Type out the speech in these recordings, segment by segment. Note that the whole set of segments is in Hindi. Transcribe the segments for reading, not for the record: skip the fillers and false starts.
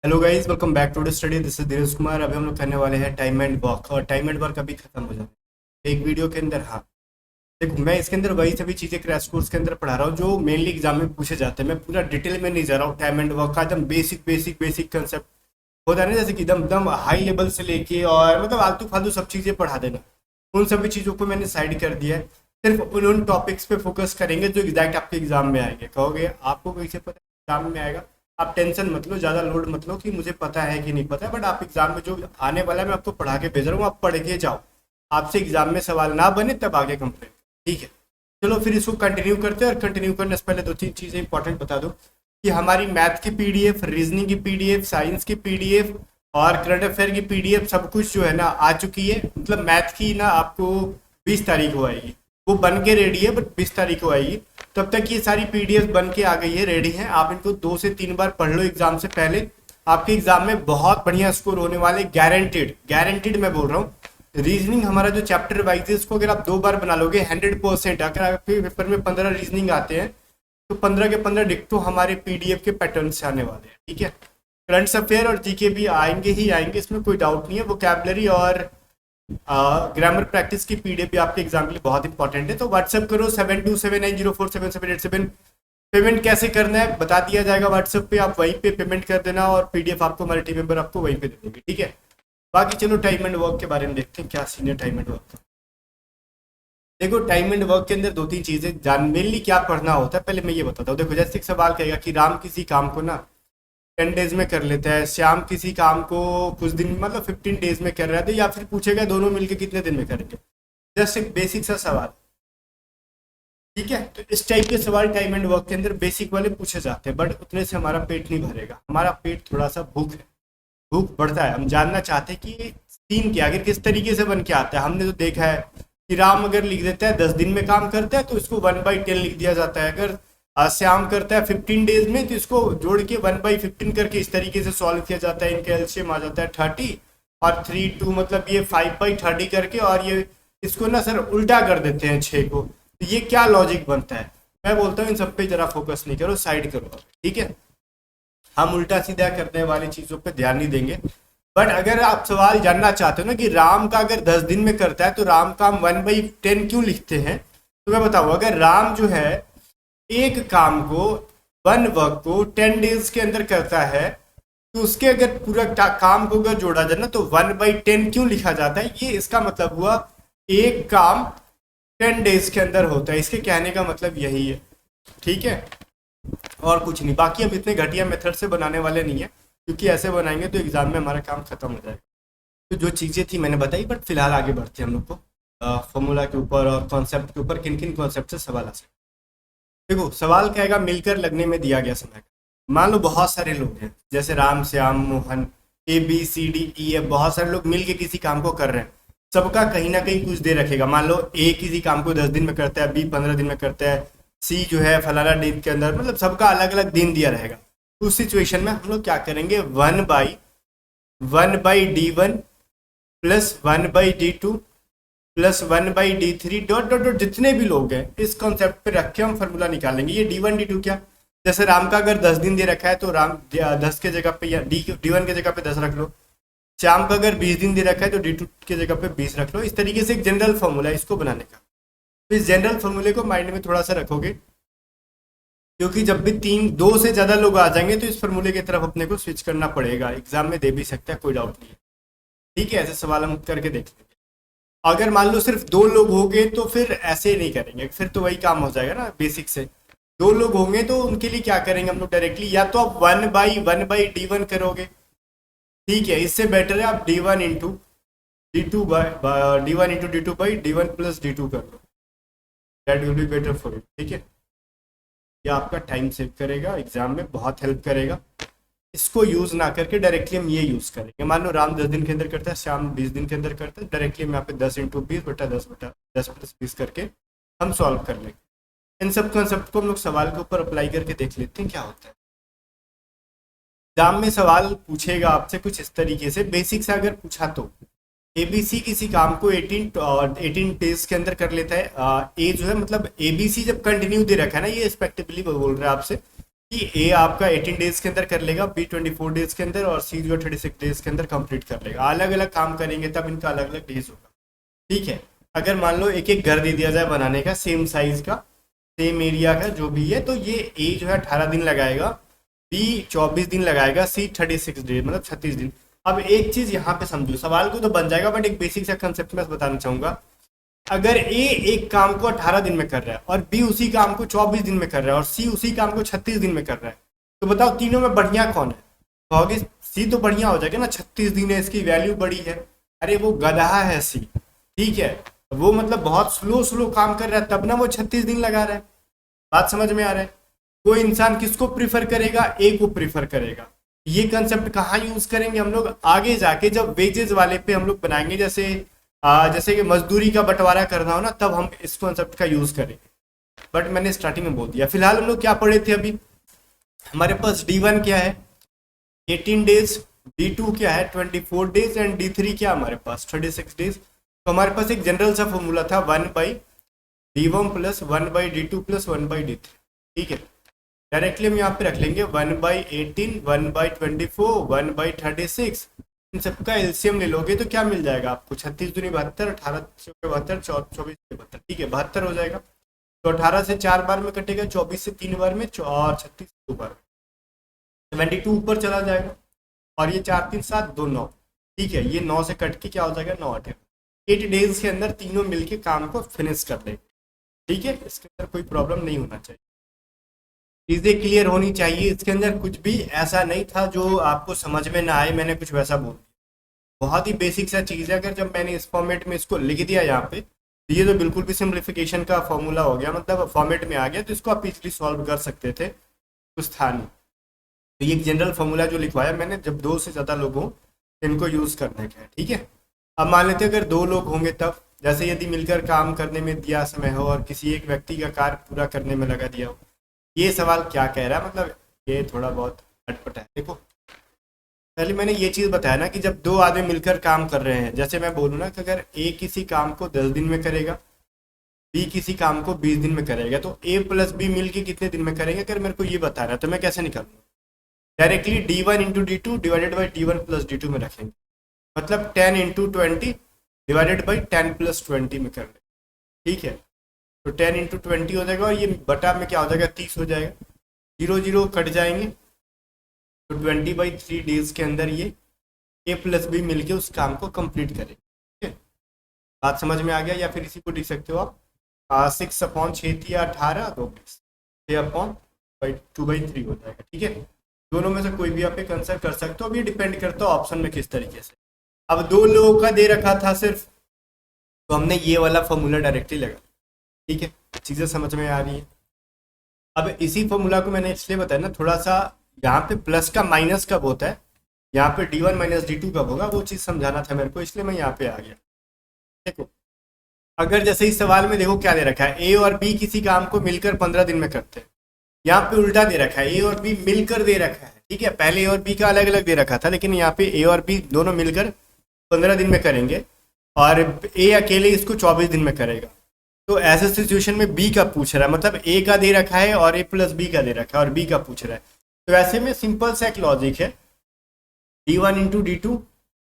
Hello guys, welcome back to the study. This is Dheeraj Kumar. अभी हम लोग करने वाले हैं टाइम एंड वर्क, और टाइम एंड वर्क अभी खत्म हो जाता है एक वीडियो के अंदर। हाँ, देखो, मैं इसके अंदर वही सभी चीज़ें क्रैश कोर्स के अंदर पढ़ा रहा हूँ जो मेनली एग्जाम में पूछे जाते हैं। मैं पूरा डिटेल में नहीं जा रहा हूँ। टाइम एंड वर्क का एकदम बेसिक बेसिक बेसिक कंसेप्ट होता है ना, जैसे कि एकदम एकदम हाई लेवल से लेके और मतलब आलतू फालतू सब चीज़ें पढ़ा देना, उन सभी चीज़ों को मैंने साइड कर दिया है। सिर्फ उन टॉपिक्स पे फोकस करेंगे जो एग्जैक्ट आपके एग्जाम में आएंगे। कहोगे आपको कैसे पता एग्जाम में आएगा? आप टेंशन मत लो, ज़्यादा लोड मत लो कि मुझे पता है कि नहीं पता है, बट आप एग्जाम में जो आने वाला है मैं आपको पढ़ा के भेज रहा हूँ, आप पढ़ के जाओ। आपसे एग्जाम में सवाल ना बने तब आगे कंप्लेन। ठीक है, चलो फिर इसको कंटिन्यू करते हैं। और कंटिन्यू करने से पहले दो तीन चीज़ें इंपॉर्टेंट बता दूं कि हमारी मैथ की पीडीएफ, रीजनिंग की पीडीएफ, साइंस की पीडीएफ और करंट अफेयर की पीडीएफ सब कुछ जो है ना आ चुकी है। मतलब मैथ की ना आपको 20 तारीख को आएगी, वो बन के रेडी है, बट 20 तारीख को आएगी। तब तक ये सारी पीडीएफ बन के आ गई है, रेडी है। आप इनको 2 से 3 बार पढ़ लो एग्जाम से पहले। आपके एग्जाम में बहुत बढ़िया स्कोर होने वाले, गारंटेड गारंटेड मैं बोल रहा हूँ। रीजनिंग हमारा जो चैप्टर वाइज है इसको अगर आप 2 बार बना लोगे 100%। अगर आपके पेपर में 15 रीजनिंग आते हैं तो 15 के 15 डिक्टो हमारे पीडीएफ के पैटर्न से आने वाले हैं। ठीक है, करंट अफेयर और जीके भी आएंगे ही आएंगे, इसमें कोई डाउट नहीं है। वोकैबुलरी और ग्रामर प्रैक्टिस की पीडीएफ भी आपके एग्जाम के लिए बहुत इंपॉर्टेंट है। तो व्हाट्सएप करो 7279047787। पेमेंट कैसे करना है बता दिया जाएगा व्हाट्सएप पे, आप वहीं पे पेमेंट कर देना और पीडीएफ आपको हमारे टीम मेंबर आपको वहीं पे दे देंगे। ठीक है, बाकी चलो टाइम एंड वर्क के बारे में देखते हैं क्या सीन है टाइम एंड वर्क का। देखो, टाइम एंड वर्क के अंदर दो तीन चीजें जान, मेनली क्या पढ़ना होता है पहले मैं ये बताता हूँ। देखो, जैसे एक सवाल कहेगा कि राम किसी काम को ना 10 डेज में कर लेता है, श्याम किसी काम को कुछ दिन मतलब 15 डेज में कर रहा था, या फिर पूछेगा दोनों मिलकर कितने दिन में करेंगे। जस्ट एक बेसिक सा सवाल। ठीक है, तो इस टाइप के सवाल टाइम एंड वर्क के अंदर बेसिक वाले पूछे जाते हैं, बट उतने से हमारा पेट नहीं भरेगा। हमारा पेट थोड़ा सा भूख है, भूख बढ़ता है। हम जानना चाहते हैं कि सीन क्या, आखिर किस तरीके से बन के आता है। हमने तो देखा है कि राम अगर लिख देता है 10 दिन में काम करता है तो इसको 1/10 लिख दिया जाता है। अगर श्याम करता है 15 डेज में तो इसको जोड़ के 1/15 करके इस तरीके से सॉल्व किया जाता है। इनका एलसीएम आ जाता है 30 और 3 2 मतलब ये 5/30 करके, और ये इसको ना सर उल्टा कर देते हैं 6 को। तो ये क्या लॉजिक बनता है? मैं बोलता हूँ इन सब पे जरा फोकस नहीं करो, साइड करो। ठीक है, हम उल्टा सीधा करने वाली चीजों पे ध्यान नहीं देंगे। बट अगर आप सवाल जानना चाहते हो ना कि राम का अगर 10 दिन में करता है तो राम काम 1/10 क्यों लिखते हैं, तो मैं बताऊँ, अगर राम जो है एक काम को, वन वर्क को 10 डेज के अंदर करता है तो उसके अगर पूरा काम को अगर जोड़ा जाए ना तो 1/10 क्यों लिखा जाता है। ये इसका मतलब हुआ एक काम 10 डेज के अंदर होता है। इसके कहने का मतलब यही है। ठीक है, और कुछ नहीं। बाकी हम इतने घटिया मेथड से बनाने वाले नहीं है, क्योंकि ऐसे बनाएंगे तो एग्जाम में हमारा काम खत्म हो जाएगा। तो जो चीज़ें थी मैंने बताई, बट फिलहाल आगे बढ़ते हैं हम लोग को फॉर्मूला के ऊपर और कॉन्सेप्ट के ऊपर। किन किन कॉन्सेप्ट से सवाल आ सकते। देखो, सवाल क्या आएगा, मिलकर लगने में दिया गया समय। मान लो बहुत सारे लोग हैं, जैसे राम, श्याम, मोहन, ABCDEF, बहुत सारे लोग मिल के किसी काम को कर रहे हैं। सबका कहीं ना कहीं कुछ दे रखेगा। मान लो A किसी काम को 10 दिन में करता है, B 15 दिन में करता है, C जो है फलाना दिन के अंदर, मतलब सबका अलग अलग दिन दिया रहेगा। उस सिचुएशन में हम लोग क्या करेंगे, 1/1/D1 plus 1/D2 plus 1/D3 dot dot dot, जितने भी लोग हैं इस कॉन्सेप्ट पे रख के हम फॉर्मूला निकालेंगे। ये D1 D2 क्या, जैसे राम का अगर 10 दिन दे रखा है तो राम 10 के जगह पे, या D1 के जगह पे 10 रख लो। श्याम का अगर 20 दिन दे रखा है तो D2 के जगह पे 20 रख लो। इस तरीके से एक जनरल फॉर्मूला है इसको बनाने का। तो इस जनरल फॉर्मूले को माइंड में थोड़ा सा रखोगे, क्योंकि जब भी 2 से ज्यादा लोग आ जाएंगे तो इस फॉर्मूले की तरफ अपने को स्विच करना पड़ेगा। एग्जाम में दे भी सकता है, कोई डाउट नहीं है। ठीक है, ऐसे सवाल हम करके देख लेंगे। अगर मान लो सिर्फ 2 लोग हो गए तो फिर ऐसे नहीं करेंगे, फिर तो वही काम हो जाएगा ना बेसिक से। 2 लोग होंगे तो उनके लिए क्या करेंगे हम लोग डायरेक्टली, या तो आप 1/1/D1 करोगे। ठीक है, इससे बेटर है आप D1 प्लस D2 कर लो। That will be better for you. ठीक है, ये आपका टाइम सेव करेगा, एग्जाम में बहुत हेल्प करेगा। इसको यूज ना करके डायरेक्टली हम ये यूज करेंगे। मान लो राम 10 दिन के अंदर करता है, श्याम 20 दिन के अंदर करता है, डायरेक्टली हम यहाँ पे 10 × 20 / 10 प्लस 20 करके हम सॉल्व कर लेंगे। इन सब कॉन्सेप्ट को हम लोग सवाल के ऊपर अप्लाई करके देख लेते हैं क्या होता है। एग्जाम में सवाल पूछेगा आपसे कुछ इस तरीके से, बेसिक से अगर पूछा तो ABC किसी काम को 18 डेज के अंदर कर लेता है। ए जो है मतलब ABC जब कंटिन्यू दे रखा है ना, ये रिस्पेक्टिवली बोल रहा है आपसे, कि ए आपका 18 डेज के अंदर कर लेगा, बी 24 डेज के अंदर, और सी जो 36 डेज के अंदर कंप्लीट कर लेगा। अलग अलग काम करेंगे तब इनका अलग अलग डेज होगा। ठीक है, अगर मान लो एक एक घर दे दिया जाए बनाने का, सेम साइज का, सेम एरिया का जो भी है, तो ये ए जो है 18 दिन लगाएगा, बी 24 दिन लगाएगा, सी 36 डेज मतलब 36 दिन। अब एक चीज यहाँ पे समझो, सवाल को तो बन जाएगा बट एक बेसिक सा कंसेप्ट मैं बताना चाहूंगा। अगर ए एक काम को 18 दिन में कर रहा है और बी उसी काम को 24 दिन में कर रहा है और सी उसी काम को 36 दिन में कर रहा है, तो बताओ तीनों में बढ़िया कौन है? कहोगे सी तो बढ़िया हो जाएगा ना, 36 दिन है, इसकी वैल्यू बड़ी है। अरे वो गधा है सी, ठीक है, वो मतलब बहुत स्लो स्लो काम कर रहा है, तब ना वो 36 दिन लगा रहा है। बात समझ में आ रहा है? कोई इंसान किसको प्रीफर करेगा? ए को प्रीफर करेगा। ये कंसेप्ट कहाँ यूज करेंगे हम लोग? आगे जाके जब वेजेस वाले पे हम लोग बनाएंगे, जैसे कि मजदूरी का बंटवारा करना हो ना, तब हम इस कॉन्सेप्ट का यूज करेंगे। बट मैंने स्टार्टिंग में बोल दिया। फिलहाल हम लोग क्या पढ़े थे अभी? हमारे पास D1 क्या है? 18 डेज, D2 क्या है? 24 डेज, एंड D3 क्या हमारे पास? 36 डेज। तो हमारे पास एक जनरल सा फॉर्मूला था 1/D1 plus 1/D2 plus 1/D3। ठीक है, डायरेक्टली हम यहाँ पे रख लेंगे 1/18, 1/24, 1/36। इन सबका एलसीएम ले लोगे तो क्या मिल जाएगा आपको? 36 दूनी 72, 18 72, 24 72, ठीक है 72 हो जाएगा। तो 18 से 4 बार में कटेगा, 24 से 3 बार में, और 36 2 बार में, 72 ऊपर चला जाएगा। और ये 4 3 7 2 9, ठीक है, ये 9 से कट के क्या हो जाएगा? 9 8 8 डेज के अंदर तीनों मिलके काम को फिनिश कर देंगे। ठीक है, इसके अंदर कोई प्रॉब्लम नहीं होना चाहिए, चीजें क्लियर होनी चाहिए। इसके अंदर कुछ भी ऐसा नहीं था जो आपको समझ में ना आए, मैंने कुछ वैसा बोल दिया। बहुत ही बेसिक सा चीज़ है। अगर जब मैंने इस फॉर्मेट में इसको लिख दिया यहाँ पे, तो ये तो बिल्कुल भी सिंप्लीफिकेशन का फॉर्मूला हो गया, मतलब फॉर्मेट में आ गया, तो इसको आप इजीली सॉल्व कर सकते थे, कुछ था नहीं। तो ये एक जनरल फॉर्मूला जो लिखवाया मैंने, जब 2 से ज़्यादा लोग हों इनको यूज़ करने का है। ठीक है, अब मान लेते अगर 2 लोग होंगे तब, जैसे यदि मिलकर काम करने में दिया समय हो और किसी एक व्यक्ति का कार्य पूरा करने में लगा दिया हो। ये सवाल क्या कह रहा है? मतलब ये थोड़ा बहुत अटपटा है। देखो, पहले मैंने ये चीज़ बताया ना कि जब 2 आदमी मिलकर काम कर रहे हैं, जैसे मैं बोलूँ ना कि अगर ए किसी काम को 10 दिन में करेगा, बी किसी काम को 20 दिन में करेगा, तो ए प्लस बी मिल के कितने दिन में करेंगे? अगर मेरे को ये बता रहा है तो मैं कैसे निकालूंगा? Directly D1 into D2 divided by D1 plus D2 में रखेंगे, मतलब 10 इंटू 20 डिवाइडेड बाई 10 प्लस 20 में कर लेंगे। ठीक है, तो 10 इंटू 20 हो जाएगा, और ये बटा में क्या हो जाएगा? 30 हो जाएगा। 0 0 कट जाएंगे, तो 20/3 डेज के अंदर ये ए प्लस बी मिलके उस काम को कंप्लीट करेंगे। ठीक है, बात समझ में आ गया? या फिर इसी को लिख सकते हो आप 6/6 या 18 2 6/2/3 हो जाएगा। ठीक है, दोनों में से कोई भी आप एक आंसर कर सकते हो। अब ये डिपेंड करता है ऑप्शन में किस तरीके से। अब 2 लोगों का दे रखा था सिर्फ, तो हमने ये वाला फॉर्मूला डायरेक्टली लगा। ठीक है, चीज़ें समझ में आ रही है? अब इसी फॉर्मूला को मैंने इसलिए बताया ना, थोड़ा सा यहाँ पे प्लस का माइनस कब होता है, यहाँ पे D1 माइनस D2 कब होगा, वो चीज़ समझाना था मेरे को, इसलिए मैं यहाँ पे आ गया। देखो, अगर जैसे इस सवाल में देखो क्या दे रखा है, ए और बी किसी काम को मिलकर 15 दिन में करते हैं। यहाँ पे उल्टा दे रखा है, ए और बी मिलकर दे रखा है। ठीक है, पहले ए और बी का अलग अलग दे रखा था, लेकिन यहाँ पे ए और बी दोनों मिलकर 15 दिन में करेंगे, और ए अकेले इसको 24 दिन में करेगा। तो ऐसे सिचुएशन में बी का पूछ रहा है, मतलब ए का दे रखा है और ए प्लस बी का दे रखा है और बी का पूछ रहा है। तो ऐसे में सिंपल सा एक लॉजिक है, D1 into D2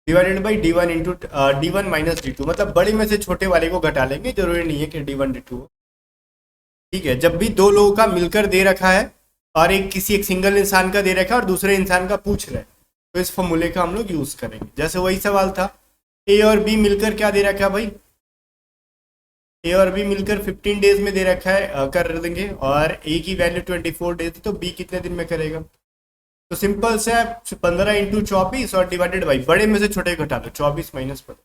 divided by D1 into D1 minus D2, मतलब बड़े में से छोटे वाले को घटा लेंगे, जरूरी नहीं है कि D1 D2 हो। ठीक है, जब भी 2 लोगों का मिलकर दे रखा है और किसी एक सिंगल इंसान का दे रखा है और दूसरे इंसान का पूछ रहे हैं, तो इस फॉर्मूले का हम लोग यूज करेंगे। जैसे वही सवाल था, ए और बी मिलकर क्या दे रखा है भाई? ए और बी मिलकर 15 डेज में दे रखा है, कर देंगे, और ए की वैल्यू 24 डेज, तो बी कितने दिन में करेगा? तो सिंपल से 15 इंटू 24 और डिवाइडेड बाई बड़े में से छोटे घटा दो, 24 माइनस 15,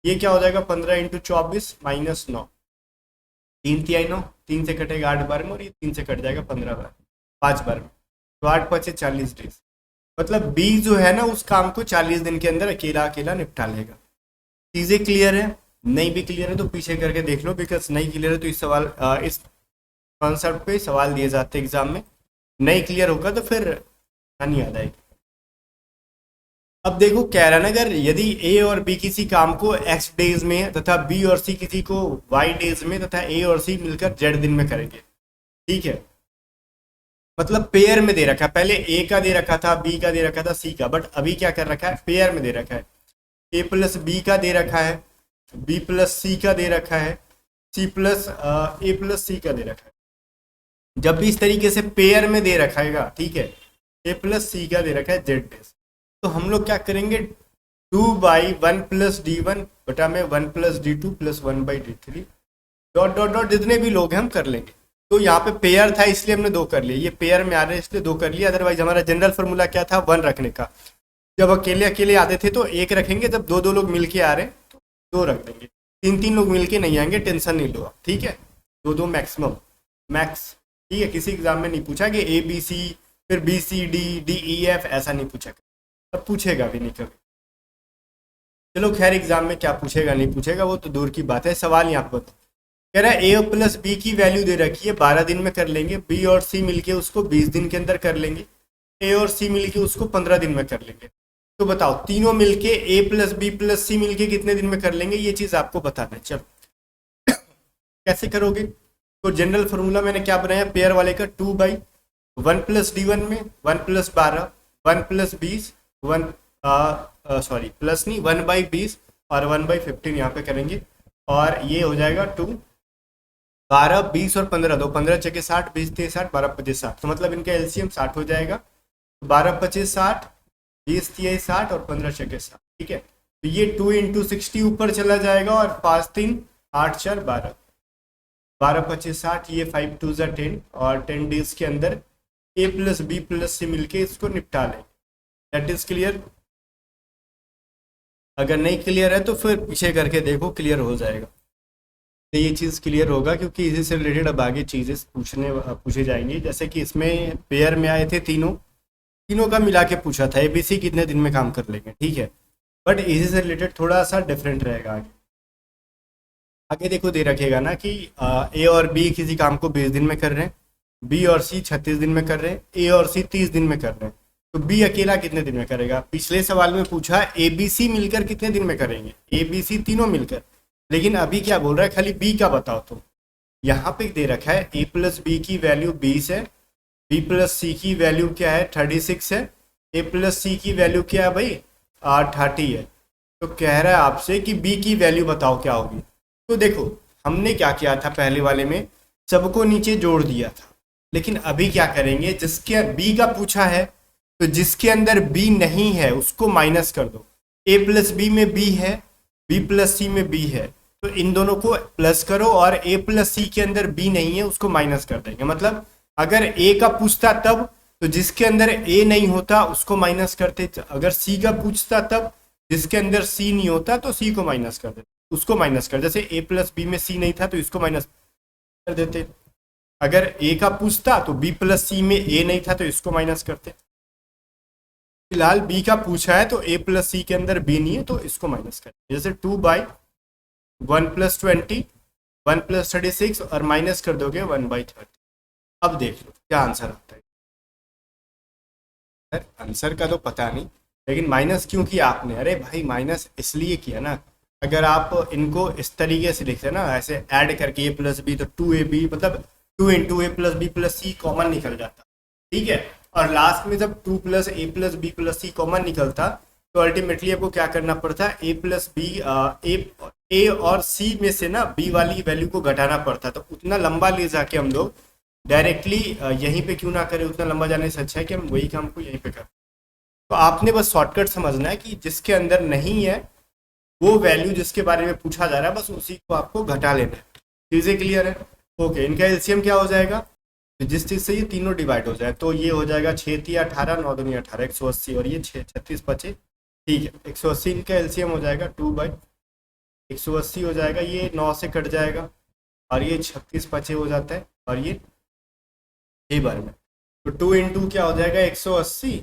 ये क्या हो जाएगा? 15 इंटू 24 माइनस 9, 3 तिहाई 9, 3 से कटेगा 8 बार में, और ये 3 से कट जाएगा 15 बार, 5 बार में, तो 8 5 40 डेज। मतलब बी जो है ना, उस काम को 40 दिन के अंदर अकेला अकेला निपटा लेगा। चीज़ें क्लियर है? नहीं भी क्लियर है तो पीछे करके देख लो, बिकॉज नहीं क्लियर है तो इस कॉन्सेप्ट पे सवाल दिए जाते हैं एग्जाम में, नहीं क्लियर होगा तो फिर नहीं याद आएगी। अब देखो, कह रहा ना, अगर यदि ए और बी किसी काम को x डेज में तथा बी और सी किसी को y डेज में तथा ए और सी मिलकर z दिन में करेंगे। ठीक है, मतलब पेयर में दे रखा है, पहले ए का दे रखा था, बी का दे रखा था, सी का, बट अभी क्या कर रखा है, पेयर में दे रखा है। ए प्लस बी का दे रखा है, बी प्लस सी का दे रखा है, सी प्लस ए प्लस सी का दे रखा है। जब भी इस तरीके से पेयर में दे रखा है, ठीक है, ए प्लस सी का दे रखा है जेड बेस, तो हम लोग क्या करेंगे, 2/1 प्लस D1 बटा में 1 plus D2 plus 1/D3 dot dot dot, जितने भी लोग हैं हम कर लेंगे। तो यहाँ पे पेयर था इसलिए हमने 2 कर लिया, ये पेयर में आ रहे हैं इसलिए 2 कर लिया, अदरवाइज हमारा जनरल फॉर्मूला क्या था, 1 रखने का। जब अकेले अकेले आते थे तो 1 रखेंगे, जब 2 2 लोग मिलके आ रहे हैं तो 2 रख देंगे, 3 3 लोग मिलके नहीं आएंगे, टेंशन नहीं लो आप, ठीक है, 2 2 मैक्सिमम, मैक्स, ठीक है। किसी एग्जाम में नहीं पूछा कि ABC फिर BCDDEF, ऐसा नहीं पूछा और पूछेगा भी नहीं कभी। चलो खैर, एग्जाम में क्या पूछेगा नहीं पूछेगा वो तो दूर की बात है। सवाल यहाँ पर कह रहा है ए प्लस बी की वैल्यू दे रखी है, 12 दिन में कर लेंगे, बी और सी मिलके उसको 20 दिन के अंदर कर लेंगे, ए और सी मिलके उसको 15 दिन में कर लेंगे। तो बताओ तीनों मिलके ए प्लस बी प्लस सी मिलके कितने दिन में कर लेंगे, ये चीज आपको बताना है। चलो कैसे करोगे, तो जनरल फॉर्मूला मैंने क्या बनाया, पेयर वाले का 2/1 प्लस D1 में 1 प्लस 12, 1 प्लस 20, 1 सॉरी प्लस नहीं, 1/20 और 1/15 यहाँ पे करेंगे, और ये हो जाएगा 2, 12 20 और 15, दो 15 छके 60, 20 थे 60, 12 25 60, तो मतलब इनका एलसीएम 60 हो जाएगा। 12 25 60, 20 थी 60 और 15 छके 60, ठीक है। तो ये 2 इंटू 60 ऊपर चला जाएगा और 5 3 8 4 12, 12 25 60, ये 5 2 10, और 10 डेज के अंदर ए प्लस बी प्लस सी मिलके इसको निपटा लें। That is clear. अगर नहीं क्लियर है तो फिर पीछे करके देखो, क्लियर हो जाएगा। तो ये चीज़ क्लियर होगा क्योंकि इसी से रिलेटेड अब आगे चीज़ें पूछे जाएंगी। जैसे कि इसमें पेयर में आए थे तीनों, तीनों का मिला के पूछा था ABC कितने दिन में काम कर लेंगे, ठीक है, बट इसी से रिलेटेड थोड़ा सा डिफरेंट रहेगा आगे। आगे देखो दे रखेगा ना कि ए और बी किसी काम को 20 दिन में कर रहे हैं, बी और सी 36 दिन में कर रहे हैं, ए और सी 30 दिन में कर रहे हैं, तो बी अकेला कितने दिन में करेगा। पिछले सवाल में पूछा ABC मिलकर कितने दिन में करेंगे, ABC तीनों मिलकर, लेकिन अभी क्या बोल रहा है, खाली बी का बताओ। तो यहाँ पे दे रखा है ए प्लस बी की वैल्यू 20 है, बी प्लस सी की वैल्यू क्या है 36 है, ए प्लस सी की वैल्यू क्या है भाई 30 है। तो कह रहा है आपसे कि बी की वैल्यू बताओ क्या होगी। तो देखो हमने क्या किया था पहले वाले में, सबको नीचे जोड़ दिया था, लेकिन अभी क्या करेंगे, जिसके बी का पूछा है तो जिसके अंदर बी नहीं है उसको माइनस कर दो। ए प्लस बी में बी है, बी प्लस सी में बी है, तो इन दोनों को प्लस करो, और ए प्लस सी के अंदर बी नहीं है उसको माइनस कर देंगे। मतलब अगर ए का पूछता तब तो जिसके अंदर ए नहीं होता उसको माइनस करते, अगर सी का पूछता तब जिसके अंदर सी नहीं होता तो सी को माइनस कर देते, उसको माइनस कर, जैसे ए प्लस बी में सी नहीं था तो इसको माइनस कर देते। अगर ए का पूछता तो बी प्लस सी में ए नहीं था तो इसको माइनस करते। फिलहाल बी का पूछा है तो ए प्लस सी के अंदर बी नहीं है तो इसको माइनस करते, जैसे 2/1 प्लस 20, 1 प्लस 36 और माइनस कर दोगे 1/30। अब देख लो क्या आंसर आता है। आंसर का तो पता नहीं, लेकिन माइनस क्यों किया आपने, अरे भाई माइनस इसलिए किया ना, अगर आप इनको इस तरीके से लिखते ना, ऐसे ऐड करके ए प्लस बी, तो 2AB मतलब 2 इंटू ए प्लस बी प्लस सी कॉमन निकल जाता, ठीक है। और लास्ट में जब 2 प्लस ए प्लस बी प्लस सी कॉमन निकलता तो अल्टीमेटली आपको क्या करना पड़ता, ए प्लस बी ए और सी में से ना बी वाली वैल्यू को घटाना पड़ता। तो उतना लंबा ले जाके हम लोग डायरेक्टली यहीं पे क्यों ना करें, उतना लंबा जाने से अच्छा है कि हम वही काम को यहीं पे करें। तो आपने बस शॉर्टकट समझना है कि जिसके अंदर नहीं है वो वैल्यू जिसके बारे में पूछा जा रहा है बस उसी को आपको घटा लेना है। चीज़ें क्लियर है। ओके, इनका एलसीएम क्या हो जाएगा, तो जिस चीज़ से ये तीनों डिवाइड हो जाए तो ये हो जाएगा 6 3 18, 9 दूनी 18, 180, और ये 6 36 25, ठीक है। 180 इनका एलसीएम हो जाएगा, 2/180 हो जाएगा, ये 9 से कट जाएगा, और ये 36 25 हो जाता है, और ये 6 बार में, तो 2 इंटू क्या हो जाएगा 180,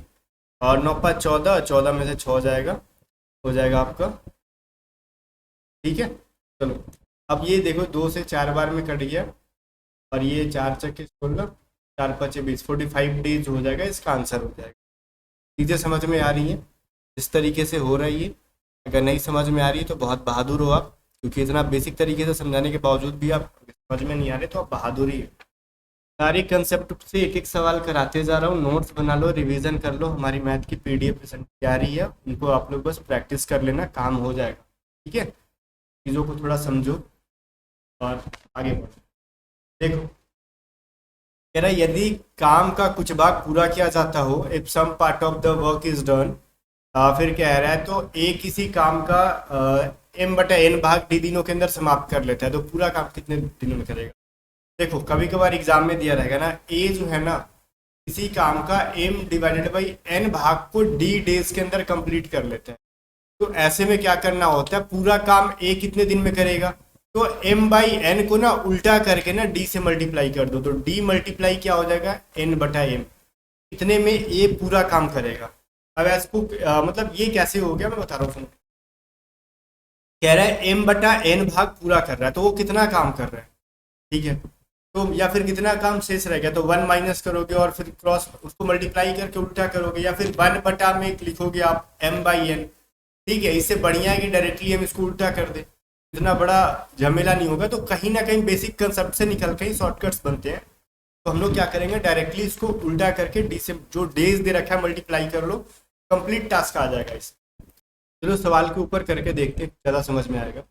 और 9 5 14, 14 में से 6 हो जाएगा आपका, ठीक है। चलो अब ये देखो 2 से 4 बार में कट गया, और ये 4 चक्के 16, 4 5 20, 45 डेज हो जाएगा, इसका आंसर हो जाएगा। चीज़ें समझ में आ रही हैं, इस तरीके से हो रही है। अगर नहीं समझ में आ रही है तो बहुत बहादुर हो आप, क्योंकि इतना बेसिक तरीके से समझाने के बावजूद भी आप समझ में नहीं आ रहे तो आप बहादुर ही है। सारे कंसेप्ट से एक एक सवाल कराते जा रहा हूँ, नोट्स बना लो, रिवीजन कर लो। हमारी मैथ की पीडीएफ प्रेजेंट तैयारी है, उनको आप लोग बस प्रैक्टिस कर लेना, काम हो जाएगा। ठीक है, चीज़ों को थोड़ा समझो और आगे बढ़ो। देखो, कह रहा है यदि काम का कुछ भाग पूरा किया जाता हो, if some part of the work is done, फिर कह रहा है तो ए किसी काम का एम बटा एन भाग डी दिनों के अंदर समाप्त कर लेता है, तो पूरा काम कितने दिनों में करेगा। देखो, कभी कभार एग्जाम में दिया रहेगा ना, ए जो है ना किसी काम का एम डिवाइडेड बाई एन भाग को डी डेज के अंदर कंप्लीट कर लेता है। तो ऐसे में क्या करना होता है, पूरा काम ए कितने दिन में करेगा, तो एम बाई एन को ना उल्टा करके ना डी से मल्टीप्लाई कर दो, तो डी मल्टीप्लाई क्या हो जाएगा, एन बटा एम। इतने में ए पूरा काम करेगा। अब इसको मतलब ये कैसे हो गया मैं बता रहा हूँ। कह रहा है एम बटा एन भाग पूरा कर रहा है, तो वो कितना काम कर रहा है। ठीक है, तो या फिर कितना काम शेष रह गया, तो वन माइनस करोगे और फिर क्रॉस उसको मल्टीप्लाई करके उल्टा करोगे, या फिर वन बटा में लिखोगे आप एम बाई एन। ठीक है, इससे बढ़िया है कि डायरेक्टली हम इसको उल्टा कर दे, इतना बड़ा झमेला नहीं होगा। तो कहीं ना कहीं बेसिक कंसेप्ट से निकल के ही शॉर्टकट्स बनते हैं। तो हम लोग क्या करेंगे, डायरेक्टली इसको उल्टा करके डी से जो डेज दे रखा है मल्टीप्लाई कर लो, कंप्लीट टास्क आ जाएगा इससे। चलो सवाल के ऊपर करके देखते, ज़्यादा समझ में आएगा।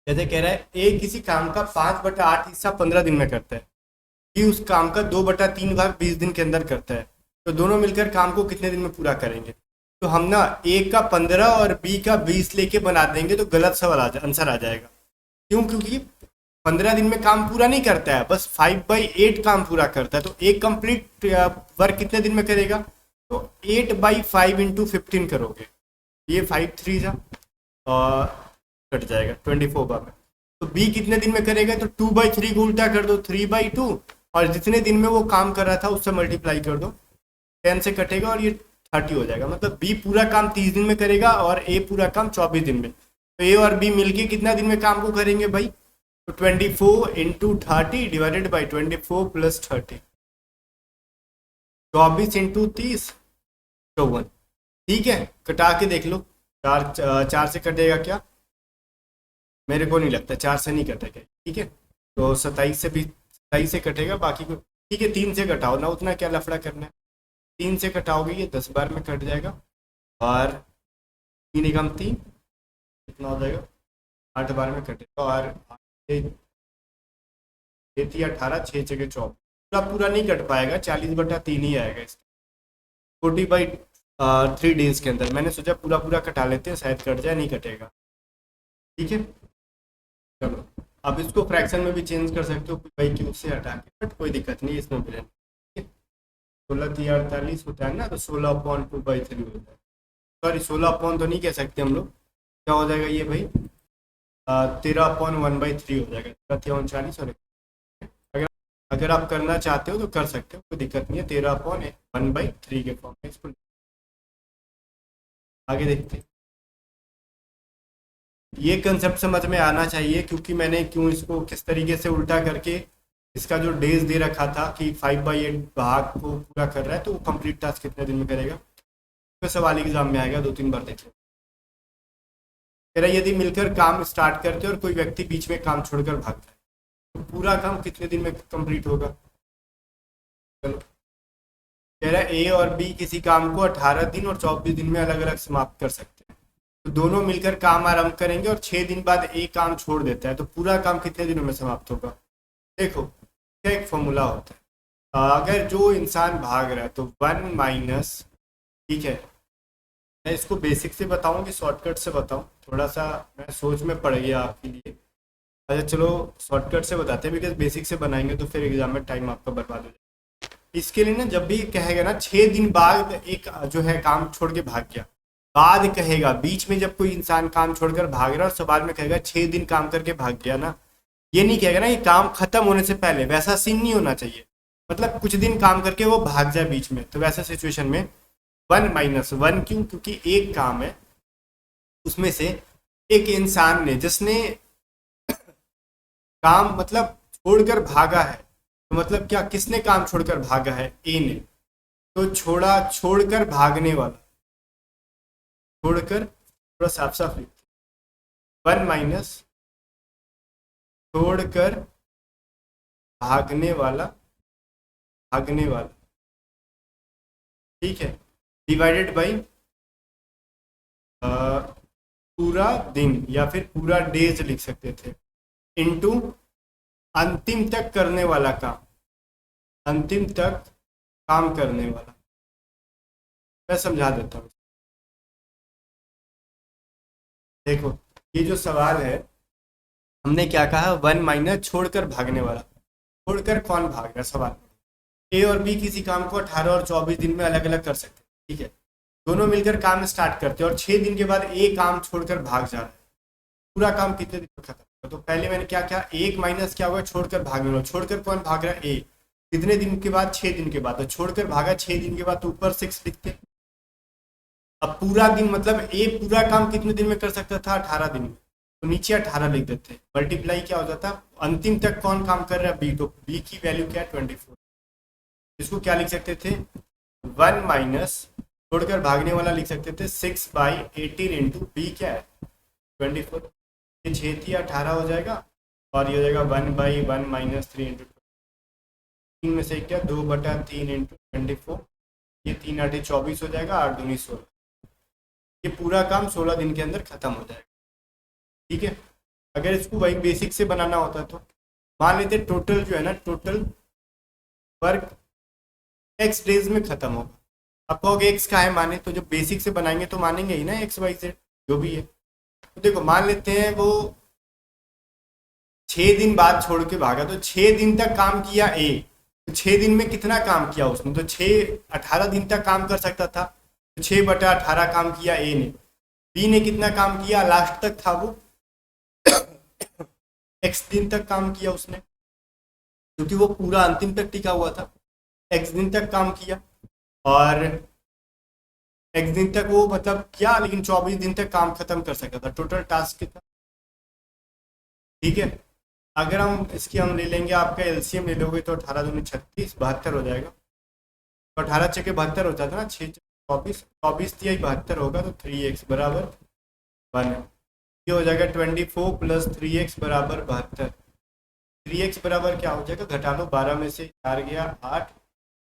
जैसे कह रहा है ए किसी काम का 5/8 हिस्सा 15 दिन में करता है, बी उस काम का 2/3 भाग 20 दिन के अंदर करता है, तो दोनों मिलकर काम को कितने दिन में पूरा करेंगे। तो हम ना ए का 15 और बी का 20 लेके बना देंगे, तो गलत सवाल आंसर आ जाएगा। क्यों, क्योंकि 15 दिन में काम पूरा नहीं करता है, बस 5/8 काम पूरा करता है। तो एक कंप्लीट वर्क कितने दिन में करेगा, तो 8/5 इंटू 15 करोगे, ये 5 3 जा और कट जाएगा 24 बार में। तो बी कितने दिन में करेगा, तो 2/3 को उल्टा कर दो, 3/2, और जितने दिन में वो काम कर रहा था उससे मल्टीप्लाई कर दो, 10 से कटेगा और ये 30 हो जाएगा। मतलब बी पूरा काम 30 दिन में करेगा और ए पूरा काम 24 दिन में। तो ए और बी मिलके कितना दिन में काम को करेंगे भाई, तो 24 into 30 divided by 24 plus 30, 24 into 30 54। ठीक है, कटा के देख लो, चार चार से कटेगा क्या, मेरे को नहीं लगता, 4 से नहीं कटेगा। ठीक है, तो 27 से भी 27 से कटेगा, बाकी को ठीक है 3 से कटाओ ना, उतना क्या लफड़ा करना है। 3 से कटाओगे ये 10 बार में कट जाएगा, और 3 एकम 3 कितना हो जाएगा, 8 बार में कटेगा, और 18 6 जगह 24, पूरा पूरा नहीं कट पाएगा, 40/3 ही आएगा इसका 40/3 डेज के अंदर। मैंने सोचा पूरा पूरा कटा लेते हैं, शायद कट जाए, नहीं कटेगा। ठीक है, चलो अब इसको फ्रैक्शन में भी चेंज कर सकते हो भाई, क्यूब से हटा के, बट कोई दिक्कत नहीं इसमें भी। 16×3 = 48 होता है ना, तो 16/2/3 होता है। सॉरी 16 तो नहीं कह सकते हम लोग, क्या हो जाएगा ये भाई, 13/1/3 हो जाएगा, 39 और अगर अगर आप करना चाहते हो तो कर सकते हो, कोई दिक्कत नहीं है। 13/1/3 के फॉर्म में इसको आगे देखते हैं। ये कंसेप्ट समझ में आना चाहिए, क्योंकि मैंने क्यों इसको किस तरीके से उल्टा करके इसका जो डेज दे रखा था कि 5/8 भाग को पूरा कर रहा है, तो वो कंप्लीट टास्क कितने दिन में करेगा, तो सवाल एग्जाम में आएगा, 2-3 बार देख लो। कह रहा यदि मिलकर काम स्टार्ट करते और कोई व्यक्ति बीच में काम छोड़कर भागता है, तो पूरा काम कितने दिन में कंप्लीट होगा। चलो, कह रहा है ए और बी किसी काम को 18 दिन और 24 दिन में अलग अलग समाप्त कर सकते हैं, तो दोनों मिलकर काम आरंभ करेंगे और 6 दिन बाद ए काम छोड़ देता है, तो पूरा काम कितने दिनों में समाप्त होगा। देखो, क्या एक फॉर्मूला होता है, अगर जो इंसान भाग रहा है तो 1 माइनस, ठीक है, मैं इसको बेसिक से बताऊं कि शॉर्टकट से बताऊं, थोड़ा सा मैं सोच में पड़ गया आपके लिए। अच्छा चलो शॉर्टकट से बताते हैं, बिकॉज बेसिक से बनाएंगे तो फिर एग्जाम में टाइम आपका बर्बाद हो जाएगा। इसके लिए ना जब भी कहेगा ना 6 दिन बाद एक जो है काम छोड़ के भाग गया, बाद कहेगा, बीच में जब कोई इंसान काम छोड़कर भाग रहा है और सवाल में कहेगा 6 दिन काम करके भाग गया ना, ये नहीं कहेगा ना ये काम खत्म होने से पहले, वैसा सीन नहीं होना चाहिए। मतलब कुछ दिन काम करके वो भाग जाए बीच में, तो वैसे सिचुएशन में 1 माइनस 1, क्यों, क्योंकि एक काम है उसमें से एक इंसान ने जिसने काम मतलब छोड़कर भागा है, तो मतलब क्या, किसने काम छोड़कर भागा है, ए ने, तो छोड़कर भागने वाला, छोड़कर, थोड़ा साफ साफ लिखते, 1 माइनस छोड़कर भागने वाला भागने वाला, ठीक है, डिवाइडेड बाई पूरा दिन या फिर पूरा डेज लिख सकते थे, इनटू अंतिम तक करने वाला काम, अंतिम तक काम करने वाला। मैं समझा देता हूँ। देखो ये जो सवाल है, हमने क्या कहा, 1 - छोड़कर भागने वाला। छोड़कर कौन भाग रहा है सवाल। ए और बी किसी काम को 18 और 24 दिन में अलग अलग कर सकते हैं, ठीक है। दोनों मिलकर काम स्टार्ट करते हैं और 6 दिन के बाद ए काम छोड़कर भाग जा रहा है। पूरा काम कितने दिन में खत्म होगा। तो पहले मैंने क्या किया, 1 माइनस क्या होगा, छोड़कर भागने वाला। छोड़कर कौन भाग रहा है, ए। कितने दिन के बाद, 6 दिन के बाद। तो छोड़कर भागा 6 दिन के बाद, तो ऊपर 6 लिखते हैं। अब पूरा दिन मतलब ए पूरा काम कितने दिन में कर सकता था, 18 दिन में। तो नीचे 18 लिख देते हैं। मल्टीप्लाई क्या हो जाता, अंतिम तक कौन काम कर रहा है, बी। तो बी की वैल्यू क्या है, 24। इसको क्या लिख सकते थे, 1 माइनस छोड़कर भागने वाला लिख सकते थे 6/18 इंटू बी क्या है, 24। ये 6 18 हो जाएगा और ये हो जाएगा 1/1 - 3 इंटू 3 में से क्या, 2/3 इंटू 24। ये 3 8 24 हो जाएगा, 8 दूनी 16। ये पूरा काम 16 दिन के अंदर खत्म हो जाएगा, ठीक है। अगर इसको वही बेसिक से बनाना होता तो मान लेते टोटल जो है ना, टोटल वर्क x डेज में खत्म होगा। आप कहोगे एक्स का है माने, तो जब बेसिक से बनाएंगे तो मानेंगे ही ना XYZ जो भी है। तो देखो मान लेते हैं वो 6 दिन बाद छोड़ के भागा, तो 6 दिन तक काम किया ए। तो 6 दिन में कितना काम किया उसने, तो 18 दिन तक काम कर सकता था। तो 6/18 काम किया ए ने। बी ने कितना काम किया, लास्ट तक था वो x दिन तक काम किया उसने, क्योंकि वो पूरा अंतिम तक टिका हुआ था। x दिन तक काम किया और x दिन तक वो मतलब किया, लेकिन 24 दिन तक काम खत्म कर सकता था। टोटल टास्क कितना, ठीक है। अगर हम ले लेंगे, आपका एलसीएम ले लोगे तो 18 दूनी 36, 72 हो जाएगा। तो 18 छके 72 हो जाता ना, 6 24, 24 तिया 72 होगा। तो 3x बराबर 1। ये हो जाएगा 24 प्लस 3x बराबर 72। 3x बराबर क्या हो जाएगा, घटा लो, 12 में से 4 गया 8